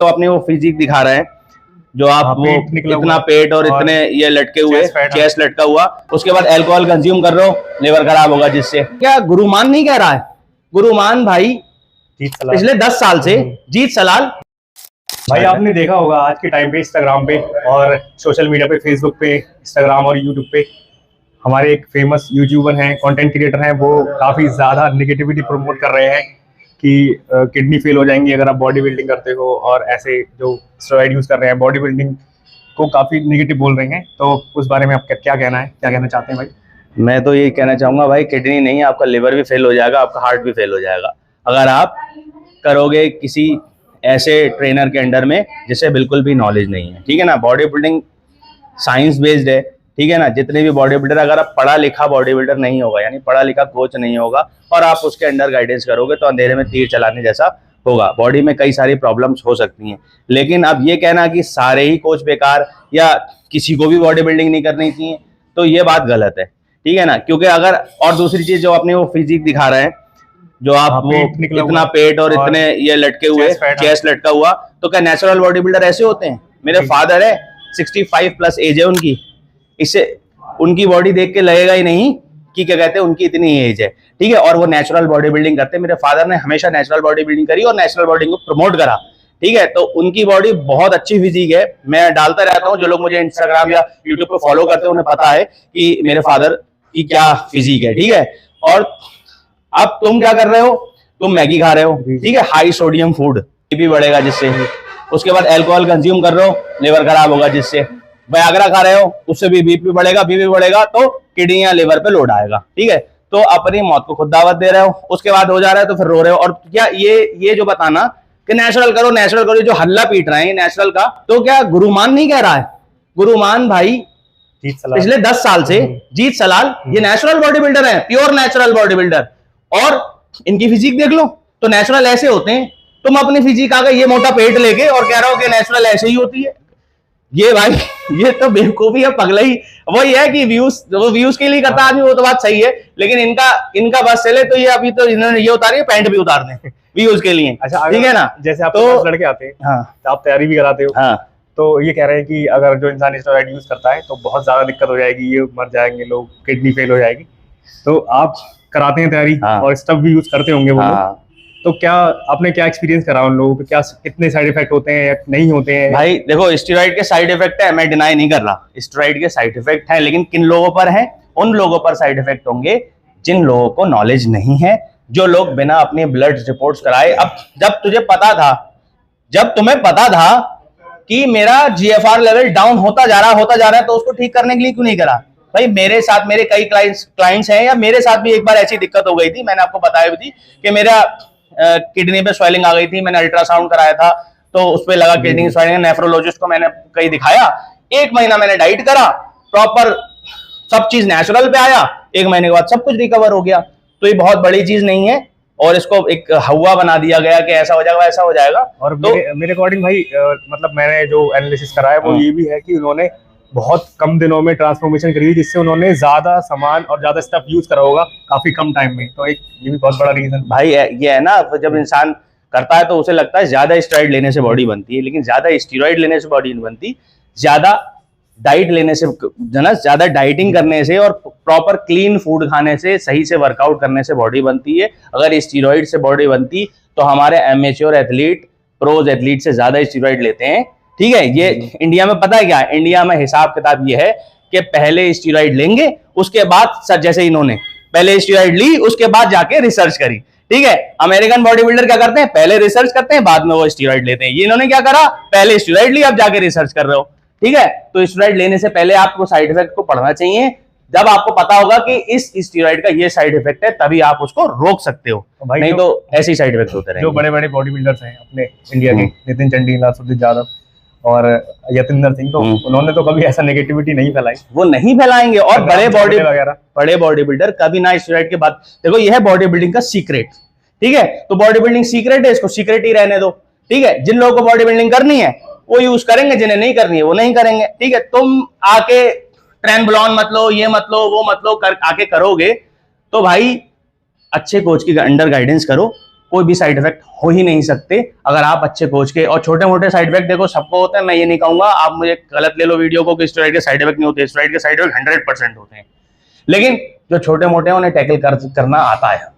तो अपनी वो फिजिक दिखा रहे हैं जो आप वो इतना पेट और इतने ये लटके हुए चेस्ट लटका हुआ, उसके बाद अल्कोहल कंज्यूम कर रहे हो, लिवर खराब होगा जिससे। क्या गुरुमान नहीं कह रहा है? गुरुमान भाई पिछले 10 साल से जीत सलाल भाई आपने देखा होगा आज के टाइम पे इंस्टाग्राम पे और सोशल मीडिया पे, फेसबुक पे, इंस्टाग्राम और यूट्यूब पे हमारे एक फेमस यूट्यूबर हैं, कंटेंट क्रिएटर हैं, वो काफ़ी ज़्यादा नेगेटिविटी प्रमोट कर रहे हैं कि किडनी फेल हो जाएंगी अगर आप बॉडी बिल्डिंग करते हो, और ऐसे जो स्टेरॉइड यूज़ कर रहे हैं बॉडी बिल्डिंग को काफ़ी नेगेटिव बोल रहे हैं। तो उस बारे में आप क्या कहना है, क्या कहना चाहते हैं भाई? मैं तो ये कहना चाहूंगा भाई, किडनी नहीं आपका लिवर भी फेल हो जाएगा, आपका हार्ट भी फेल हो जाएगा अगर आप करोगे किसी ऐसे ट्रेनर के अंडर में जिसे बिल्कुल भी नॉलेज नहीं है। ठीक है ना, बॉडी बिल्डिंग साइंस बेस्ड है। ठीक है ना, जितने भी बॉडी बिल्डर, अगर आप पढ़ा लिखा बॉडी बिल्डर नहीं होगा, यानी पढ़ा लिखा कोच नहीं होगा और आप उसके अंडर गाइडेंस करोगे तो अंधेरे में तीर चलाने जैसा होगा। बॉडी में कई सारी प्रॉब्लम्स हो सकती हैं, लेकिन अब ये कहना कि सारे ही कोच बेकार या किसी को भी बॉडी बिल्डिंग नहीं करनी चाहिए, तो ये बात गलत है। ठीक है ना, क्योंकि अगर, और दूसरी चीज जो अपने वो फिजिक दिखा रए हैं जो आप वो इतना पेट और इतने ये लटके हुए चेस्ट लटका हुआ, तो क्या नेचुरल बॉडी बिल्डर ऐसे होते हैं? मेरे फादर है 65+ एज है उनकी, इससे उनकी बॉडी देख के लगेगा ही नहीं कि क्या कहते हैं उनकी इतनी एज है। ठीक है, और वो नेचुरल बॉडी बिल्डिंग करते हैं। मेरे फादर ने हमेशा नेचुरल बॉडी बिल्डिंग करी और नेचुरल बॉडी को प्रमोट करा। ठीक है, तो उनकी बॉडी बहुत अच्छी फिजिक है। मैं डालता रहता हूँ, जो लोग मुझे इंस्टाग्राम या यूट्यूब पे फॉलो करते हैं उन्हें पता है कि मेरे फादर की क्या फिजिक है। ठीक है, और अब तुम क्या कर रहे हो? तुम मैगी खा रहे हो। ठीक है, हाई सोडियम फूड, बीपी बढ़ेगा जिससे। उसके बाद अल्कोहल कंज्यूम कर रहे हो, लिवर खराब होगा जिससे। वायग्रा खा रहे हो, उससे भी बीपी बढ़ेगा, बीपी बढ़ेगा तो किडनी या लिवर पे लोड आएगा। ठीक है, तो अपनी मौत को खुद दावत दे रहे हो, उसके बाद हो जा रहा है तो फिर रो रहे हो। और क्या ये जो बताना कि नेचुरल करो नेचुरल करो, जो हल्ला पीट रहे हैं नेचुरल का, तो क्या गुरुमान नहीं कह रहा है? गुरुमान भाई पिछले 10 साल से जीत सलाल ये नेचुरल बॉडी बिल्डर है, प्योर नेचुरल बॉडी बिल्डर, और इनकी फिजिक देख लो तो नेचुरल ऐसे होते हैं। तुम अपनी फिजिक आ गए ये मोटा पेट लेके और कह रहे हो कि नेचुरल ऐसे ही होती है। ये भाई ये तो बेवकूफी है, पगला ही। वही है कि व्यूज के लिए करता आदमी, वो तो बात सही है, लेकिन इनका बस चले तो ये अभी तो इन्होंने ये उतारी है, पैंट भी उतार दें व्यूज के लिए। अच्छा, ठीक है ना, जैसे आप तो लड़के आते हैं, हाँ, तो आप तैयारी भी कराते हो, हाँ, तो ये कह रहे हैं कि अगर जो इंसान स्टेरॉइड यूज करता है तो बहुत ज्यादा दिक्कत हो जाएगी, ये मर जाएंगे लोग, किडनी फेल हो जाएगी। तो आप कराते हैं तैयारी, हाँ, और स्टफ भी यूज करते होंगे वो, हाँ, तो क्या आपने क्या एक्सपीरियंस करा उन लोगों को? क्या कितने साइड इफेक्ट होते हैं या नहीं होते हैं? भाई देखो, स्टेरॉइड के साइड इफेक्ट है, मैं डिनाई नहीं कर रहा, स्टेरॉइड के साइड इफेक्ट है, लेकिन किन लोगों पर है? उन लोगों पर साइड इफेक्ट होंगे जिन लोगों को नॉलेज नहीं है, जो लोग बिना अपनी ब्लड रिपोर्ट्स कराए। अब जब तुम्हें पता था कि मेरा GFR लेवल डाउन होता जा रहा है, तो उसको ठीक करने के लिए क्यों नहीं करा? भाई मेरे साथ मेरे कई क्लाइंट्स हैं, या मेरे साथ भी एक बार ऐसी दिक्कत हो गई थी, मैंने आपको बताया भी थी कि मेरा किडनी पे स्वेलिंग आ गई थी। मैंने अल्ट्रासाउंड कराया था तो उस पे लगा किडनी स्वेलिंग। नेफ्रोलॉजिस्ट को मैंने कहीं दिखाया, 1 महीना मैंने डाइट करा, प्रॉपर सब चीज नेचुरल पे आया, 1 महीने के बाद सब कुछ रिकवर हो गया। तो ये बहुत बड़ी चीज नहीं है, और इसको एक हवा बना दिया गया कि ऐसा हो जाएगा वैसा हो जाएगा। और तो मेरे अकॉर्डिंग भाई मतलब मैंने जो एनालिसिस कराया वो ये भी है कि उन्होंने बहुत कम दिनों में ट्रांसफॉर्मेशन करी, जिससे उन्होंने ज्यादा सामान और ज्यादा स्टफ यूज करा होगा काफी कम टाइम में। तो एक ये भी बहुत बड़ा रीजन भाई ये है ना, जब इंसान करता है तो उसे लगता है ज्यादा स्टेरॉइड लेने से बॉडी बनती है, लेकिन ज्यादा स्टेरॉइड लेने से बॉडी नहीं बनती। ज्यादा डाइट लेने से, ज्यादा डाइटिंग करने से और प्रॉपर क्लीन फूड खाने से, सही से वर्कआउट करने से बॉडी बनती है। अगर स्टेरॉइड से बॉडी बनती तो हमारे एमेच्योर एथलीट, प्रोज एथलीट से ज्यादा स्टेरॉइड लेते हैं। ठीक है, ये इंडिया में पता है क्या? इंडिया में हिसाब किताब ये है कि पहले स्टेरॉइड लेंगे, उसके बाद जैसे इन्होंने पहले स्टेरॉइड ली, उसके बाद जाके रिसर्च करी। ठीक है, अमेरिकन बॉडी बिल्डर क्या करते हैं? पहले रिसर्च करते हैं, बाद में वो स्टेरॉइड लेते हैं। ये इन्होंने क्या करा? पहले स्टेरॉइड ली, अब जाके रिसर्च कर रहे हो। ठीक है, तो स्टेरॉइड लेने से पहले आपको साइड इफेक्ट को पढ़ना चाहिए। जब आपको पता होगा कि इस स्टेरॉइड का ये साइड इफेक्ट है, तभी आप उसको रोक सकते हो, नहीं तो ऐसे ही साइड इफेक्ट होते रहेंगे। जो बड़े बड़े बॉडी बिल्डर्स हैं अपने इंडिया के, नितिन चंडीला, सुदीप यादव और यतिंदर सिंह, तो उन्होंने तो कभी ऐसा नेगेटिविटी नहीं फैलाई, वो नहीं फैलाएंगे। और बड़े बॉडी बिल्डर कभी ना स्टेरॉइड के बाद, देखो यह है बॉडी बिल्डिंग का सीक्रेट। ठीक है, तो बॉडी बिल्डिंग सीक्रेट है, इसको सीक्रेट ही रहने दो। ठीक है, जिन लोगों को बॉडी बिल्डिंग करनी है वो यूज करेंगे, जिन्हें नहीं करनी है वो नहीं करेंगे। ठीक है, तुम आके ट्रेनबुलॉन मत लो, ये मत लो, वो मत लो, आके करोगे तो भाई अच्छे कोच की अंडर गाइडेंस करो। कोई भी साइड इफेक्ट हो ही नहीं सकते अगर आप अच्छे कोच के। और छोटे मोटे साइड इफेक्ट देखो सबको होता है, मैं ये नहीं कहूंगा, आप मुझे गलत ले लो वीडियो को कि स्टेरॉइड के साइड इफेक्ट नहीं होते, स्टेरॉइड के साइड इफेक्ट 100% होते हैं, लेकिन जो छोटे मोटे हैं उन्हें टैकल करना आता है।